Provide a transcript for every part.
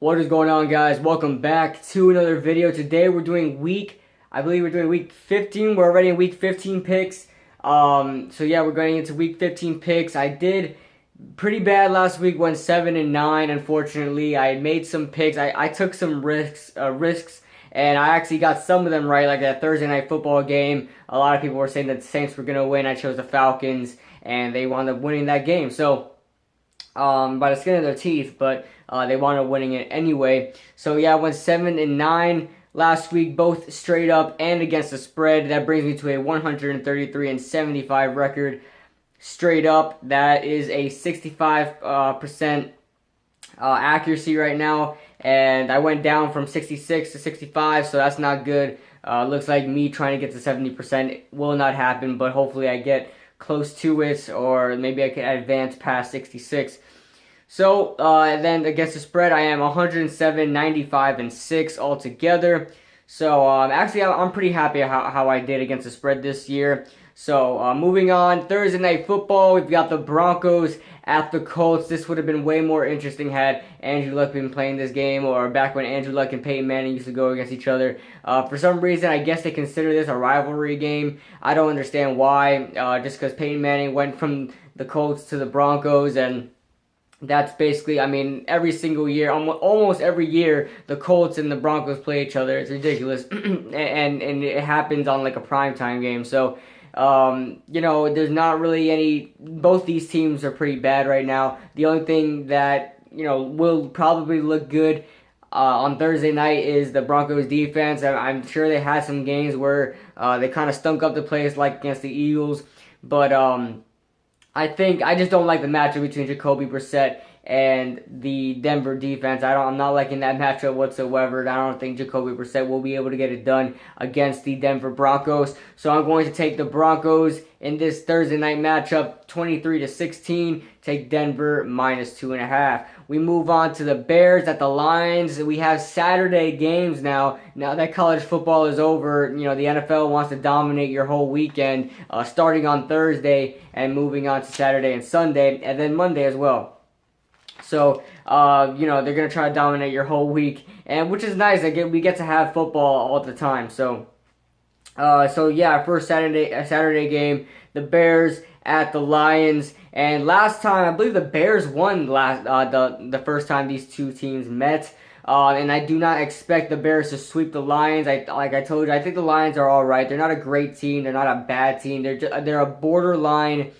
What is going on, guys? Welcome back to another video. Today we're doing I believe we're doing week 15. We're already in week 15 picks. So yeah, we're going into week 15 picks. I did pretty bad last week, went 7-9. Unfortunately, I made some picks. I took some risks, and I actually got some of them right. Like that Thursday night football game, a lot of people were saying that the Saints were gonna win. I chose the Falcons, and they wound up winning that game. So by the skin of their teeth, but they wound up winning it anyway. So yeah, I went 7-9 last week, both straight up and against the spread. That brings me to a 133-75 record straight up. That is a 65% accuracy right now, and I went down from 66 to 65, so that's not good. Looks like me trying to get to 70% will not happen, but hopefully I get close to it, or maybe I can advance past 66. So then against the spread, I am 107, 95, and 6 altogether. So actually, I'm pretty happy how I did against the spread this year. So moving on, Thursday night football, we've got the Broncos at the Colts. This would have been way more interesting had Andrew Luck been playing this game, or back when Andrew Luck and Peyton Manning used to go against each other. For some reason, I guess they consider this a rivalry game. I don't understand why, just because Peyton Manning went from the Colts to the Broncos, and that's basically, I mean, every single year, almost every year, the Colts and the Broncos play each other. It's ridiculous, and it happens on like a primetime game. So, there's not really any. Both these teams are pretty bad right now. The only thing that will probably look good on Thursday night is the Broncos defense. I'm sure they had some games where they kind of stunk up the place, like against the Eagles, but I just don't like the matchup between Jacoby Brissett and the Denver defense. I'm not liking that matchup whatsoever. I don't think Jacoby Brissett will be able to get it done against the Denver Broncos. So I'm going to take the Broncos in this Thursday night matchup, 23-16. Take Denver -2.5. We move on to the Bears at the Lions. We have Saturday games now. Now that college football is over, the NFL wants to dominate your whole weekend, starting on Thursday and moving on to Saturday and Sunday, and then Monday as well. So, they're going to try to dominate your whole week, and which is nice. We get to have football all the time. So yeah, first Saturday game, the Bears at the Lions. And last time, I believe the Bears won the first time these two teams met. And I do not expect the Bears to sweep the Lions. Like I told you, I think the Lions are all right. They're not a great team. They're not a bad team. They're a borderline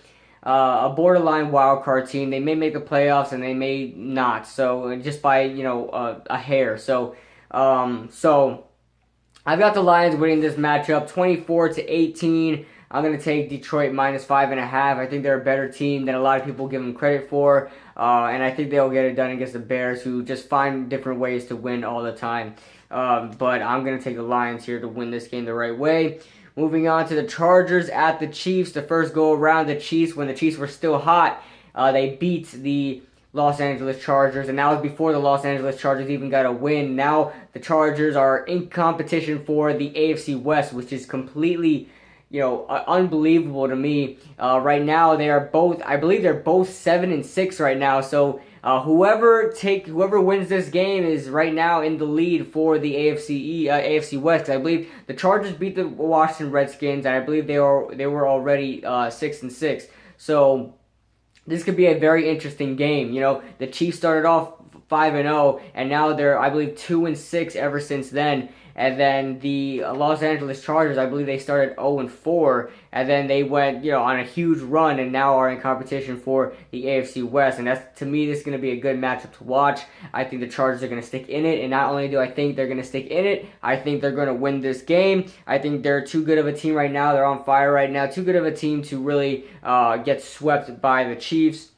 wild card team. They may make the playoffs and they may not. So just by a hair. So I've got the Lions winning this matchup 24-18. I'm going to take Detroit -5.5. I think they're a better team than a lot of people give them credit for. And I think they'll get it done against the Bears, who just find different ways to win all the time. But I'm going to take the Lions here to win this game the right way. Moving on to the Chargers at the Chiefs. The first go around, the Chiefs, when the Chiefs were still hot, they beat the Los Angeles Chargers, and that was before the Los Angeles Chargers even got a win. Now the Chargers are in competition for the AFC West, which is completely unbelievable to me. Right now I believe they're both 7-6 right now. So whoever wins this game is right now in the lead for the AFC West. I believe the Chargers beat the Washington Redskins, and I believe they were already 6-6. So this could be a very interesting game. The Chiefs started off 5-0, and now they're, I believe, 2-6 ever since then. And then the Los Angeles Chargers, I believe they started 0-4, and then they went, on a huge run, and now are in competition for the AFC West. And to me, this is going to be a good matchup to watch. I think the Chargers are going to stick in it, and not only do I think they're going to stick in it, I think they're going to win this game. I think they're too good of a team right now. They're on fire right now. Too good of a team to really get swept by the Chiefs.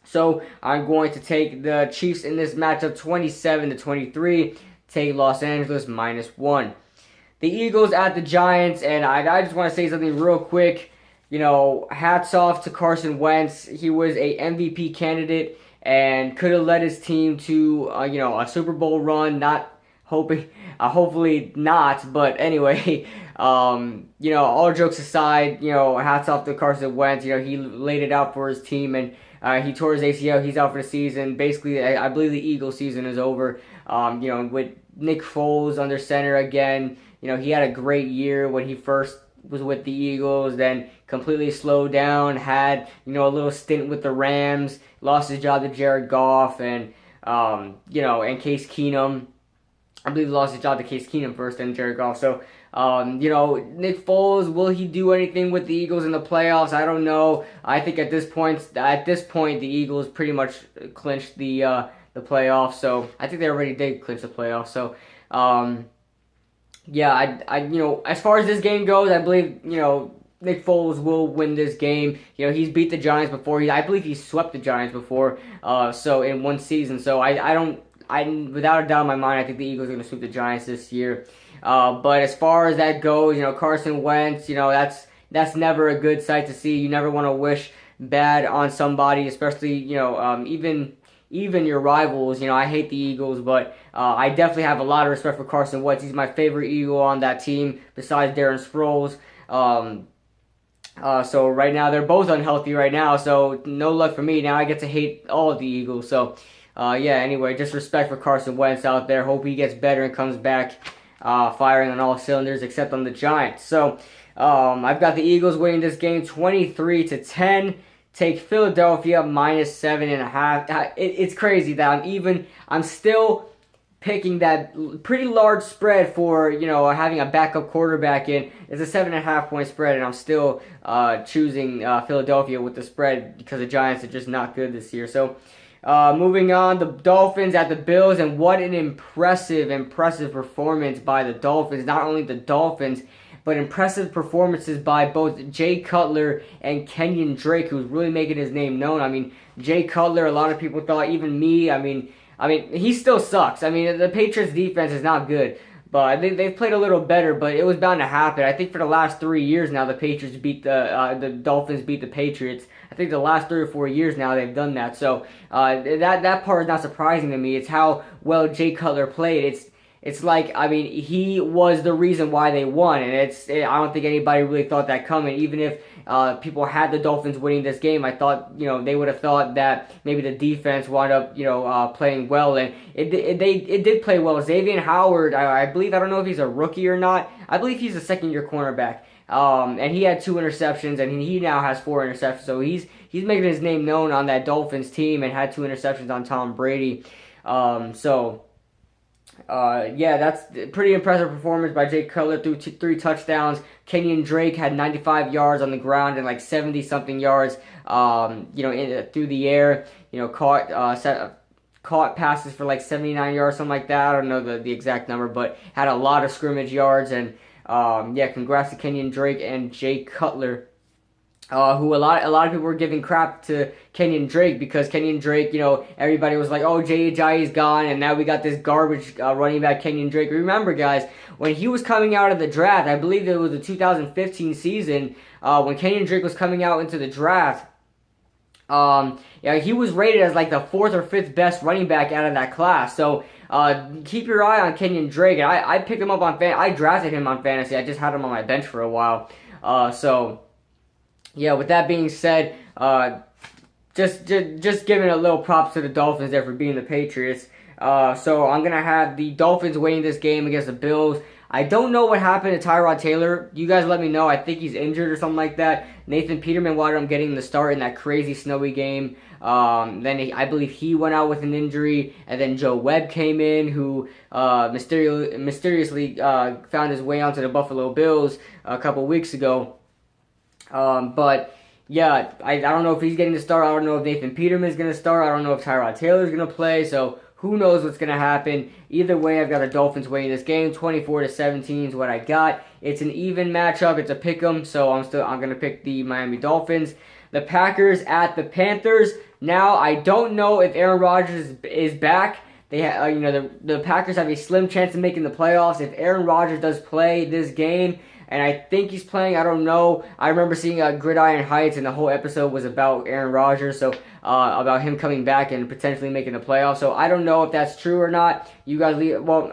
So I'm going to take the Chiefs in this matchup 27-23. Take Los Angeles -1. The Eagles at the Giants, and I just want to say something real quick. Hats off to Carson Wentz. He was a MVP candidate and could have led his team to a Super Bowl run. Hopefully not, but anyway, all jokes aside, hats off to Carson Wentz. He laid it out for his team, and He tore his ACL. He's out for the season. Basically, I believe the Eagles season is over. With Nick Foles under center again, he had a great year when he first was with the Eagles, then completely slowed down, had, a little stint with the Rams, lost his job to Jared Goff, and Case Keenum. I believe he lost his job to Case Keenum first, then Jared Goff. So, Nick Foles, will he do anything with the Eagles in the playoffs? I don't know. I think at this point, the Eagles pretty much clinched the playoffs. So I think they already did clinch the playoffs. So, as far as this game goes, I believe Nick Foles will win this game. He's beat the Giants before. I believe he swept the Giants before. So in one season. So without a doubt in my mind, I think the Eagles are going to sweep the Giants this year. But as far as that goes, Carson Wentz, that's never a good sight to see. You never want to wish bad on somebody, especially, even your rivals. I hate the Eagles, but I definitely have a lot of respect for Carson Wentz. He's my favorite Eagle on that team, besides Darren Sproles. So right now, they're both unhealthy right now, so no luck for me. Now I get to hate all of the Eagles. So, anyway, just respect for Carson Wentz out there. Hope he gets better and comes back firing on all cylinders, except on the Giants. So, I've got the Eagles winning this game 23-10. Take Philadelphia -7.5. It's crazy that I'm still picking that pretty large spread for, having a backup quarterback in. It's a 7.5 point spread, and I'm still choosing Philadelphia with the spread because the Giants are just not good this year. So, moving on, the Dolphins at the Bills, and what an impressive performance by the Dolphins. Not only the Dolphins, but impressive performances by both Jay Cutler and Kenyon Drake, who's really making his name known. I mean, Jay Cutler, a lot of people thought, even me, I mean, he still sucks. I mean, the Patriots defense is not good, but they've played a little better, but it was bound to happen. I think for the last 3 years now, the Patriots beat the Dolphins beat the Patriots. I think the last 3 or 4 years now they've done that. So that part is not surprising to me. It's how well Jay Cutler played. It's like, he was the reason why they won, and I don't think anybody really thought that coming. Even if people had the Dolphins winning this game, I thought, they would have thought that maybe the defense wound up, playing well, and it did play well. Xavier Howard, I believe, I don't know if he's a rookie or not. I believe he's a second-year cornerback. And he had 2 interceptions, and he now has 4 interceptions. So he's making his name known on that Dolphins team, and had 2 interceptions on Tom Brady. That's a pretty impressive performance by Jay Cutler. Threw 3 touchdowns. Kenyon Drake had 95 yards on the ground and like 70-something yards, through the air. Caught passes for like 79 yards, something like that. I don't know the exact number, but had a lot of scrimmage yards. And congrats to Kenyon Drake and Jay Cutler. Who a lot of people were giving crap to Kenyon Drake because Kenyon Drake, everybody was like, oh, Jay Ajayi's gone, and now we got this garbage running back Kenyon Drake. Remember, guys, when he was coming out of the draft, I believe it was the 2015 season, when Kenyon Drake was coming out into the draft, he was rated as like the 4th or 5th best running back out of that class. So keep your eye on Kenyon Drake. And I picked him up on I drafted him on fantasy. I just had him on my bench for a while. With that being said, just giving a little props to the Dolphins there for beating the Patriots. So I'm going to have the Dolphins winning this game against the Bills. I don't know what happened to Tyrod Taylor. You guys let me know. I think he's injured or something like that. Nathan Peterman wound up getting the start in that crazy snowy game. I believe he went out with an injury, and then Joe Webb came in, who mysteriously found his way onto the Buffalo Bills a couple weeks ago. I don't know if he's getting the start. I don't know if Nathan Peterman is going to start. I don't know if Tyrod Taylor is going to play. So who knows what's going to happen. Either way, I've got the Dolphins winning this game. 24-17 is what I got. It's an even matchup. It's a pick'em. So I'm going to pick the Miami Dolphins. The Packers at the Panthers. Now I don't know if Aaron Rodgers is back. They the Packers have a slim chance of making the playoffs if Aaron Rodgers does play this game. And I think he's playing. I don't know. I remember seeing Gridiron Heights, and the whole episode was about Aaron Rodgers, so about him coming back and potentially making the playoffs. So I don't know if that's true or not. You guys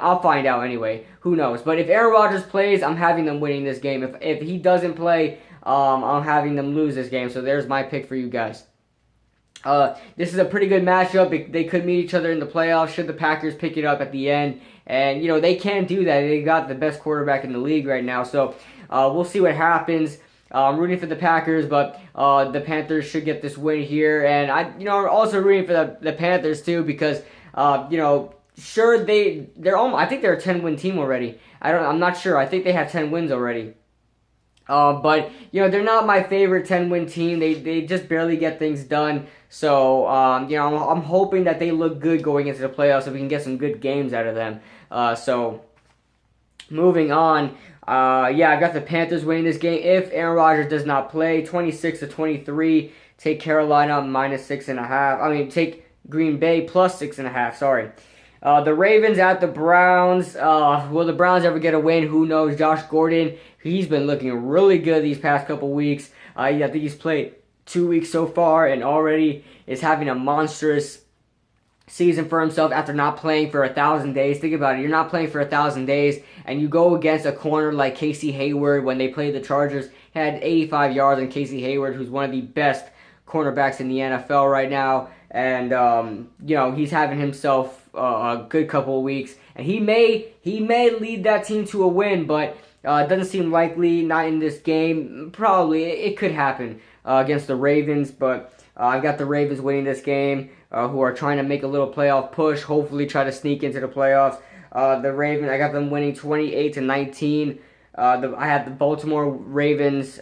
I'll find out anyway. Who knows? But if Aaron Rodgers plays, I'm having them winning this game. If he doesn't play, I'm having them lose this game. So there's my pick for you guys. This is a pretty good matchup. They could meet each other in the playoffs should the Packers pick it up at the end. And, they can do that. They got the best quarterback in the league right now. So we'll see what happens. I'm rooting for the Packers, but the Panthers should get this win here. And I'm also rooting for the Panthers too because, sure they're almost, I think they're a 10-win team already. I'm not sure. I think they have 10 wins already. But they're not my favorite 10-win team. They just barely get things done. So I'm hoping that they look good going into the playoffs so we can get some good games out of them. So moving on. I got the Panthers winning this game if Aaron Rodgers does not play. 26-23. Take Carolina -6.5. Take Green Bay +6.5. Sorry. The Ravens at the Browns. Will the Browns ever get a win? Who knows? Josh Gordon, he's been looking really good these past couple weeks. I think he's played 2 weeks so far and already is having a monstrous season for himself after not playing for 1,000 days. Think about it. You're not playing for 1,000 days, and you go against a corner like Casey Hayward when they played the Chargers. Had 85 yards on Casey Hayward, who's one of the best cornerbacks in the NFL right now. And, he's having himself a good couple of weeks. And he may lead that team to a win, but it doesn't seem likely. Not in this game. Probably. It could happen against the Ravens, but I've got the Ravens winning this game, who are trying to make a little playoff push, hopefully try to sneak into the playoffs. The Ravens, I got them winning 28-19. I had the Baltimore Ravens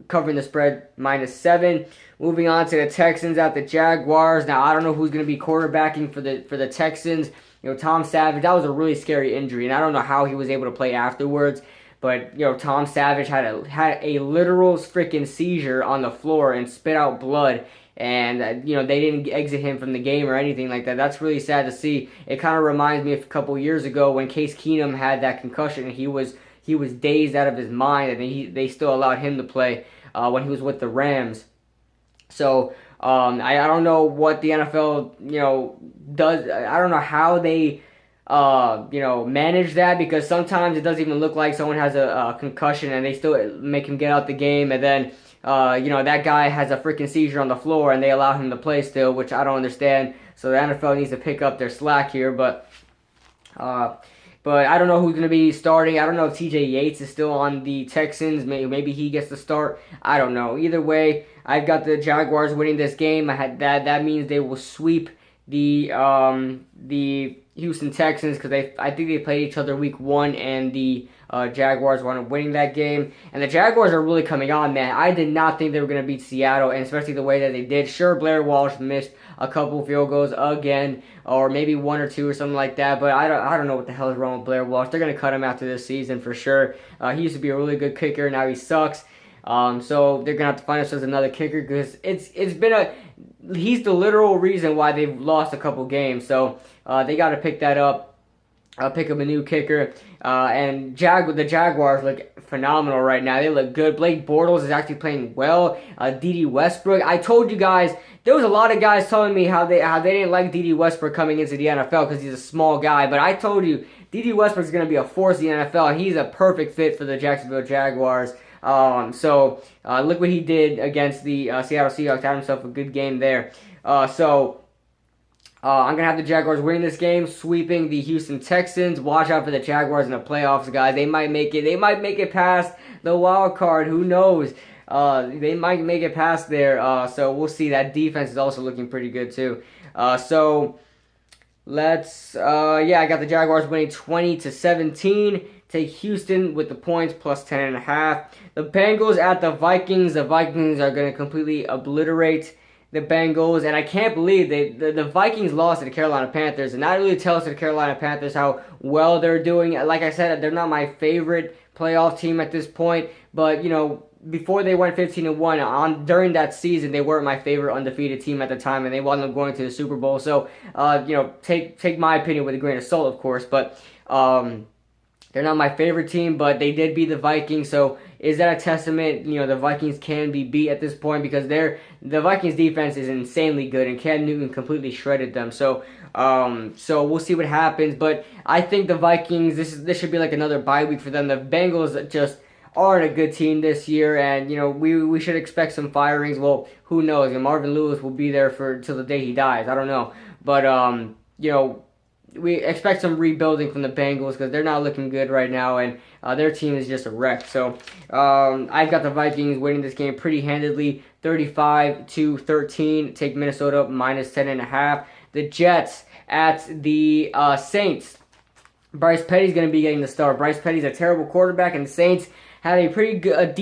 covering the spread -7. Moving on to the Texans at the Jaguars. Now, I don't know who's going to be quarterbacking for the Texans. Tom Savage, that was a really scary injury, and I don't know how he was able to play afterwards. But, Tom Savage had a literal freaking seizure on the floor and spit out blood. And, they didn't exit him from the game or anything like that. That's really sad to see. It kind of reminds me of a couple years ago when Case Keenum had that concussion and he was dazed out of his mind, and they still allowed him to play when he was with the Rams. So I don't know what the NFL does. I don't know how they manage that, because sometimes it doesn't even look like someone has a concussion and they still make him get out the game, and then that guy has a freaking seizure on the floor and they allow him to play still, which I don't understand. So the NFL needs to pick up their slack here, but I don't know who's going to be starting. I don't know if TJ Yates is still on the Texans. Maybe he gets the start. I don't know. Either way, I've got the Jaguars winning this game. That means they will sweep the Houston Texans, because I think they played each other week 1, and the Jaguars wound up winning that game. And the Jaguars are really coming on, man. I did not think they were going to beat Seattle, and especially the way that they did. Sure, Blair Walsh missed a couple field goals again, or maybe 1 or 2 or something like that, but I don't know what the hell is wrong with Blair Walsh. They're going to cut him after this season for sure. He used to be a really good kicker. Now he sucks. So they're going to have to find themselves another kicker, because he's the literal reason why they've lost a couple games. So they got to pick that up. Pick up a new kicker. And the Jaguars look phenomenal right now. They look good. Blake Bortles is actually playing well. D.D. Westbrook. I told you guys, there was a lot of guys telling me how they didn't like D.D. Westbrook coming into the NFL because he's a small guy. But I told you, D.D. Westbrook is going to be a force in the NFL, and he's a perfect fit for the Jacksonville Jaguars. So look what he did against the Seattle Seahawks. Had himself a good game there. I'm going to have the Jaguars winning this game, sweeping the Houston Texans. Watch out for the Jaguars in the playoffs, guys. They might make it. They might make it past the wild card. Who knows? They might make it past there. So we'll see. That defense is also looking pretty good too. I got the Jaguars winning 20-17. Take Houston with the points plus 10.5. The Bengals at the Vikings. The Vikings are going to completely obliterate the Bengals, and I can't believe the Vikings lost to the Carolina Panthers, and that really tells the Carolina Panthers how well they're doing. Like I said, they're not my favorite playoff team at this point, but before they went 15-1 during that season, they weren't my favorite undefeated team at the time, and they wound up going to the Super Bowl. So take my opinion with a grain of salt, of course, but they're not my favorite team, but they did beat the Vikings. So is that a testament? The Vikings can be beat at this point, because the Vikings defense is insanely good, and Cam Newton completely shredded them. So we'll see what happens. But I think the Vikings, this should be like another bye week for them. The Bengals just aren't a good team this year, and we should expect some firings. Well, who knows? Marvin Lewis will be there for till the day he dies. I don't know, but we expect some rebuilding from the Bengals because they're not looking good right now, and their team is just a wreck. So I've got the Vikings winning this game pretty handedly, 35-13. Take Minnesota minus 10.5. The Jets at the Saints. Bryce Petty's going to be getting the start. Bryce Petty's a terrible quarterback, and the Saints have a pretty good,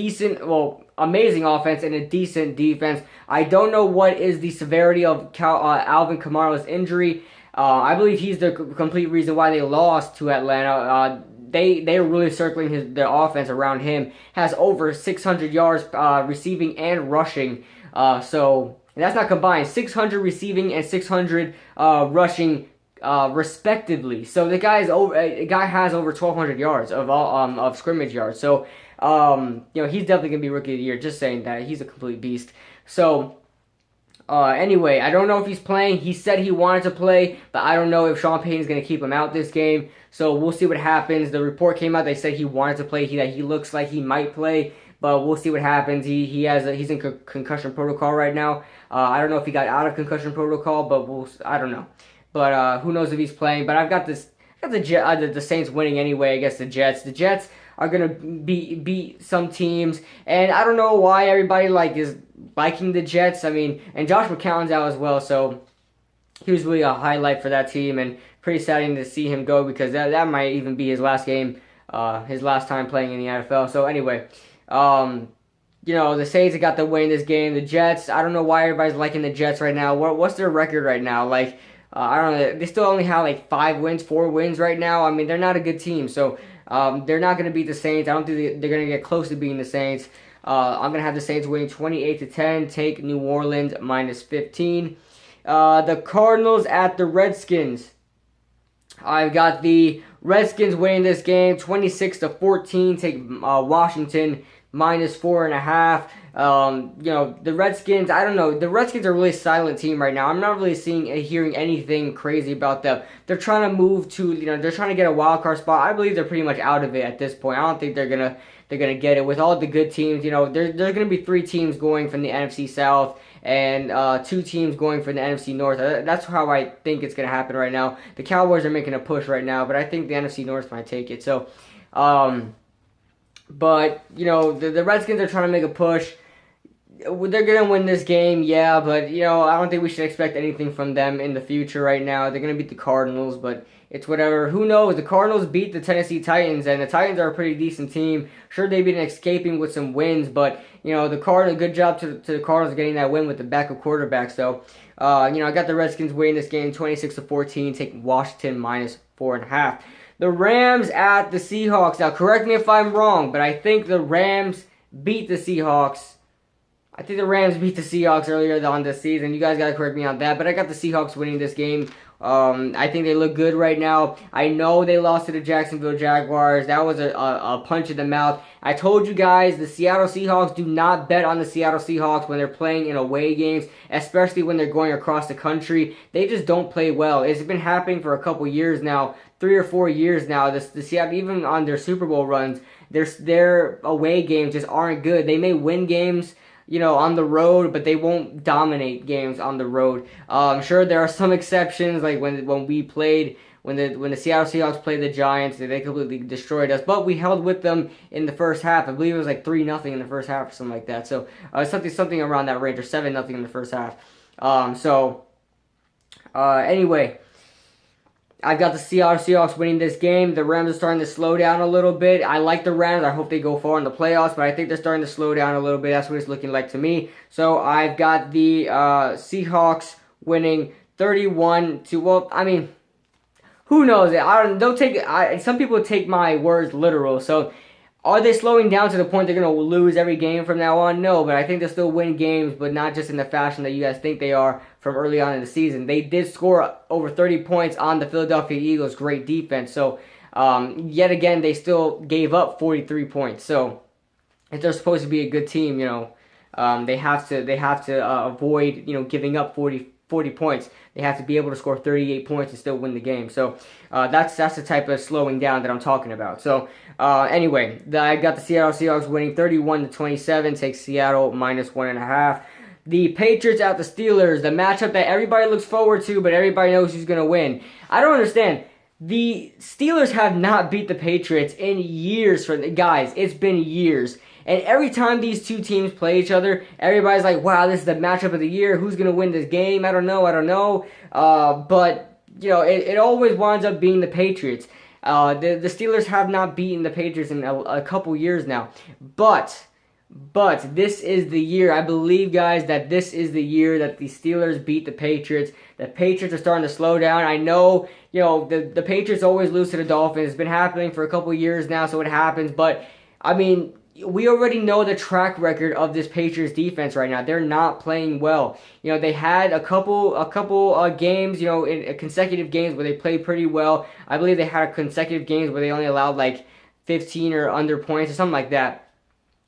amazing offense and a decent defense. I don't know what is the severity of Alvin Kamara's injury. I believe he's the complete reason why they lost to Atlanta. They are really circling their offense around him. Has over 600 yards receiving and rushing. So that's not combined. 600 receiving and 600 rushing respectively. So the guy has over 1,200 yards of scrimmage yards. So he's definitely gonna be rookie of the year. Just saying that he's a complete beast. So. Anyway, I don't know if he's playing. He said he wanted to play, but I don't know if Sean Payton's going to keep him out this game. So we'll see what happens. The report came out. They said he wanted to play. That he looks like he might play, but we'll see what happens. He's in concussion protocol right now. I don't know if he got out of concussion protocol, but I don't know. But who knows if he's playing? But I've got the Saints winning anyway against the Jets. The Jets are gonna beat some teams, and I don't know why everybody is liking the Jets. I mean, and Josh McCown's out as well, so he was really a highlight for that team, and pretty saddening to see him go because that might even be his last game, his last time playing in the NFL. So anyway, the Saints have got the win in this game. The Jets, I don't know why everybody's liking the Jets right now. What's their record right now? I don't know. They still only have 4 wins right now. I mean, they're not a good team, so they're not going to beat the Saints. I don't think they're going to get close to beating the Saints. I'm going to have the Saints winning 28-10. Take New Orleans minus 15. The Cardinals at the Redskins. I've got the Redskins winning this game 26-14. Take Washington minus 4.5. The Redskins, I don't know. The Redskins are a really silent team right now. I'm not really hearing anything crazy about them. They're trying to move to, they're trying to get a wild card spot. I believe they're pretty much out of it at this point. I don't think they're gonna get it with all the good teams. There's gonna be 3 teams going from the NFC South and 2 teams going from the NFC North. That's how I think it's gonna happen right now. The Cowboys are making a push right now, but I think the NFC North might take it. So, but the Redskins are trying to make a push. They're going to win this game, yeah, but, I don't think we should expect anything from them in the future right now. They're going to beat the Cardinals, but it's whatever. Who knows? The Cardinals beat the Tennessee Titans, and the Titans are a pretty decent team. Sure, they've been escaping with some wins, but, the Cardinals, good job to the Cardinals getting that win with the backup quarterback. So, I got the Redskins winning this game 26-14, taking Washington minus 4.5. The Rams at the Seahawks. Now, correct me if I'm wrong, but I think the Rams beat the Seahawks. I think the Rams beat the Seahawks earlier on this season. You guys got to correct me on that, but I got the Seahawks winning this game. I think they look good right now. I know they lost to the Jacksonville Jaguars. That was a punch in the mouth. I told you guys, the Seattle Seahawks, do not bet on the Seattle Seahawks when they're playing in away games, especially when they're going across the country. They just don't play well. It's been happening for a couple years now, 3 or 4 years now. The Seattle, even on their Super Bowl runs, their away games just aren't good. They may win games, on the road, but they won't dominate games on the road. Sure, there are some exceptions, like when the Seattle Seahawks played the Giants, they completely destroyed us. But we held with them in the first half. I believe it was 3-0 in the first half or something like that. So something around that range, or 7-0 in the first half. Anyway, I've got the Seahawks winning this game. The Rams are starting to slow down a little bit. I like the Rams. I hope they go far in the playoffs, but I think they're starting to slow down a little bit. That's what it's looking like to me. So I've got the Seahawks winning 31 to, well, I mean, who knows? Some people take my words literal. So are they slowing down to the point they're going to lose every game from now on? No, but I think they'll still win games, but not just in the fashion that you guys think they are from early on in the season. They did score over 30 points on the Philadelphia Eagles' great defense. So, yet again, they still gave up 43 points. So, if they're supposed to be a good team, they have to avoid, giving up 40 40 points. They have to be able to score 38 points and still win the game. So that's the type of slowing down that I'm talking about. So anyway, I got the Seattle Seahawks winning 31-27. Take Seattle -1.5. The Patriots at the Steelers, the matchup that everybody looks forward to, but everybody knows who's going to win. I don't understand. The Steelers have not beat the Patriots in years. Guys, it's been years. And every time these two teams play each other, everybody's like, wow, this is the matchup of the year. Who's going to win this game? I don't know. But, you know, it always winds up being the Patriots. The Steelers have not beaten the Patriots in a couple years now. But this is the year. I believe, guys, that this is the year that the Steelers beat the Patriots. The Patriots are starting to slow down. I know, you know, the Patriots always lose to the Dolphins. It's been happening for a couple years now, so it happens. But, I mean, we already know the track record of this Patriots defense right now. They're not playing well. You know, they had a couple games, you know, in consecutive games where they played pretty well. I believe they had consecutive games where they only allowed like 15 or under points or something like that.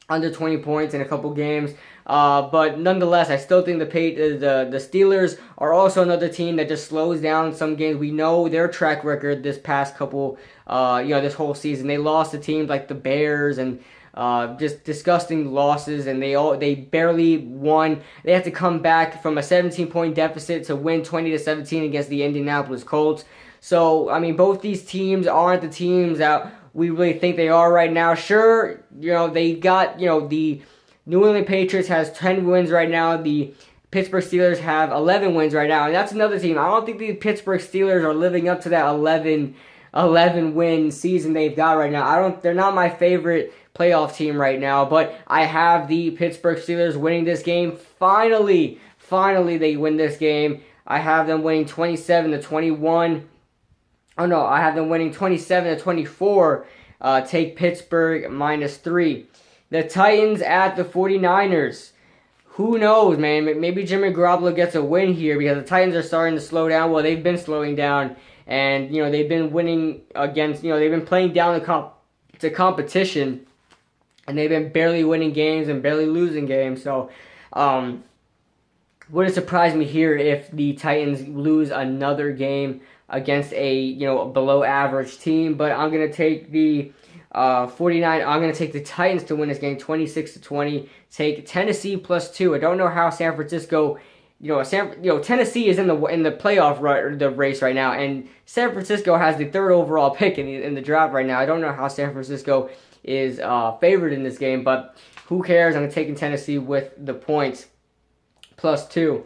Under 20 points in a couple games. But nonetheless, I still think the Steelers are also another team that just slows down some games. We know their track record this past couple, you know, this whole season. They lost to teams like the Bears and just disgusting losses, and they barely won. They had to come back from a 17-point deficit to win 20-17 against the Indianapolis Colts. So, I mean, both these teams aren't the teams that we really think they are right now. Sure, you know, they got, you know, the New England Patriots has 10 wins right now. The Pittsburgh Steelers have 11 wins right now. And that's another team. I don't think the Pittsburgh Steelers are living up to that 11 win season they've got right now. They're not my favorite playoff team right now, but I have the Pittsburgh Steelers winning this game. Finally they win this game. I have them winning 27-21. Oh no, I have them winning 27-24. Take Pittsburgh -3. The Titans at the 49ers. Who knows, man? Maybe Jimmy Garoppolo gets a win here because the Titans are starting to slow down. Well, they've been slowing down, and you know they've been winning against. You know they've been playing down the competition, and they've been barely winning games and barely losing games. So, wouldn't surprise me here if the Titans lose another game against a, you know, below average team. But I'm going to take the 49. I'm going to take the Titans to win this game 26-20. Take Tennessee +2. I don't know how San Francisco, you know, Tennessee is in the playoff race right now, and San Francisco has the 3rd overall pick in the draft right now. I don't know how San Francisco is favored in this game, but who cares? I'm taking Tennessee with the points +2.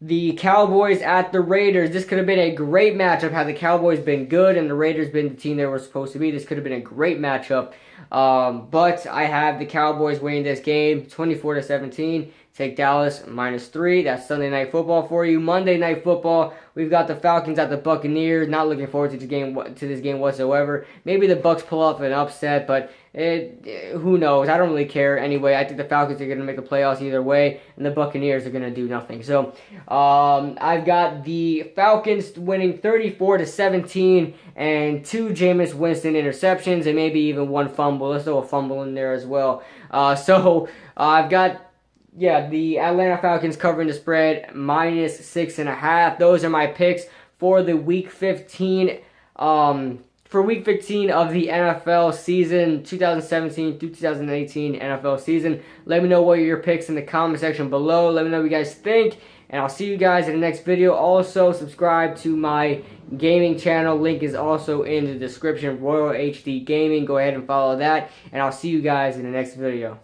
The Cowboys at the Raiders. This could have been a great matchup had the Cowboys been good and the Raiders been the team they were supposed to be. This could have been a great matchup. But I have the Cowboys winning this game 24-17. Take Dallas -3. That's Sunday Night Football for you. Monday Night Football, we've got the Falcons at the Buccaneers. Not looking forward to this game whatsoever. Maybe the Bucs pull off an upset, but who knows? I don't really care anyway. I think the Falcons are going to make the playoffs either way, and the Buccaneers are going to do nothing. So I've got the Falcons winning 34-17 and 2 Jameis Winston interceptions and maybe even 1 fumble. Let's throw a fumble in there as well. So I've got the Atlanta Falcons covering the spread -6.5. Those are my picks for the Week 15. For Week 15 of the NFL season, 2017 through 2018 NFL season. Let me know what are your picks in the comment section below. Let me know what you guys think, and I'll see you guys in the next video. Also, subscribe to my gaming channel. Link is also in the description. Royal HD Gaming. Go ahead and follow that, and I'll see you guys in the next video.